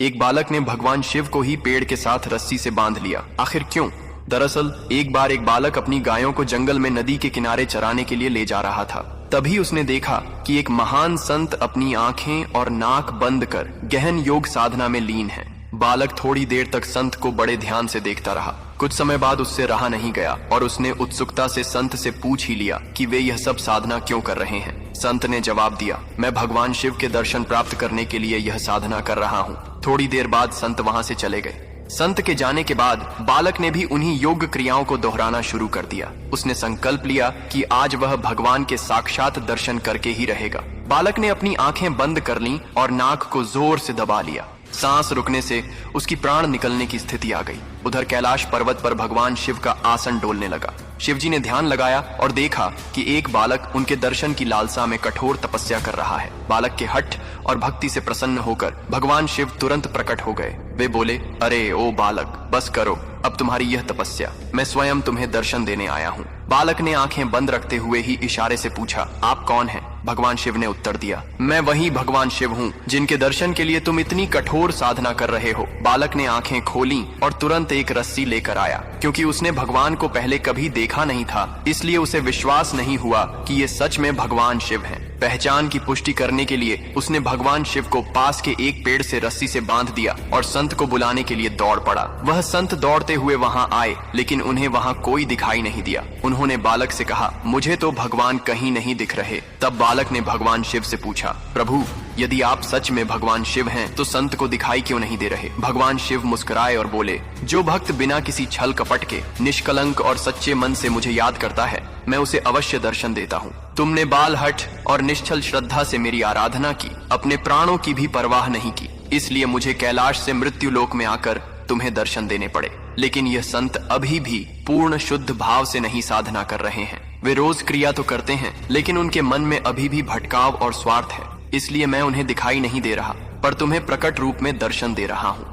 एक बालक ने भगवान शिव को ही पेड़ के साथ रस्सी से बांध लिया। आखिर क्यों? दरअसल एक बार एक बालक अपनी गायों को जंगल में नदी के किनारे चराने के लिए ले जा रहा था। तभी उसने देखा कि एक महान संत अपनी आंखें और नाक बंद कर गहन योग साधना में लीन है। बालक थोड़ी देर तक संत को बड़े ध्यान से देखता रहा। कुछ समय बाद उससे रहा नहीं गया और उसने उत्सुकता से संत से पूछ ही लिया कि वे यह सब साधना क्यों कर रहे हैं। संत ने जवाब दिया, मैं भगवान शिव के दर्शन प्राप्त करने के लिए यह साधना कर रहा हूँ। थोड़ी देर बाद संत वहां से चले गए। संत के जाने के बाद बालक ने भी उन्हीं योग क्रियाओं को दोहराना शुरू कर दिया। उसने संकल्प लिया कि आज वह भगवान के साक्षात दर्शन करके ही रहेगा। बालक ने अपनी आंखें बंद कर लीं और नाक को जोर से दबा लिया। सांस रुकने से उसकी प्राण निकलने की स्थिति आ गई। उधर कैलाश पर्वत पर भगवान शिव का आसन डोलने लगा। शिवजी ने ध्यान लगाया और देखा कि एक बालक उनके दर्शन की लालसा में कठोर तपस्या कर रहा है। बालक के हठ और भक्ति से प्रसन्न होकर भगवान शिव तुरंत प्रकट हो गए। वे बोले, अरे ओ बालक, बस करो अब तुम्हारी यह तपस्या, मैं स्वयं तुम्हें दर्शन देने आया हूँ। बालक ने आंखें बंद रखते हुए ही इशारे से पूछा, आप कौन हैं? भगवान शिव ने उत्तर दिया, मैं वही भगवान शिव हूँ जिनके दर्शन के लिए तुम इतनी कठोर साधना कर रहे हो। बालक ने आंखें खोली और तुरंत एक रस्सी लेकर आया। क्योंकि उसने भगवान को पहले कभी देखा नहीं था, इसलिए उसे विश्वास नहीं हुआ कि ये सच में भगवान शिव हैं। पहचान की पुष्टि करने के लिए उसने भगवान शिव को पास के एक पेड़ से रस्सी से बांध दिया और संत को बुलाने के लिए दौड़ पड़ा। वह संत दौड़ते हुए वहां आए, लेकिन उन्हें वहां कोई दिखाई नहीं दिया। उन्होंने बालक से कहा, मुझे तो भगवान कहीं नहीं दिख रहे। तब बालक ने भगवान शिव से पूछा, प्रभु, यदि आप सच में भगवान शिव हैं तो संत को दिखाई क्यों नहीं दे रहे? भगवान शिव मुस्कुराए और बोले, जो भक्त बिना किसी छल कपट के निष्कलंक और सच्चे मन से मुझे याद करता है, मैं उसे अवश्य दर्शन देता हूँ। तुमने बाल हठ और निश्चल श्रद्धा से मेरी आराधना की, अपने प्राणों की भी परवाह नहीं की, इसलिए मुझे कैलाश से मृत्यु लोक में आकर तुम्हें दर्शन देने पड़े। लेकिन यह संत अभी भी पूर्ण शुद्ध भाव से नहीं साधना कर रहे हैं। वे रोज क्रिया तो करते हैं, लेकिन उनके मन में अभी भी भटकाव और स्वार्थ है। इसलिए मैं उन्हें दिखाई नहीं दे रहा, पर तुम्हें प्रकट रूप में दर्शन दे रहा हूँ।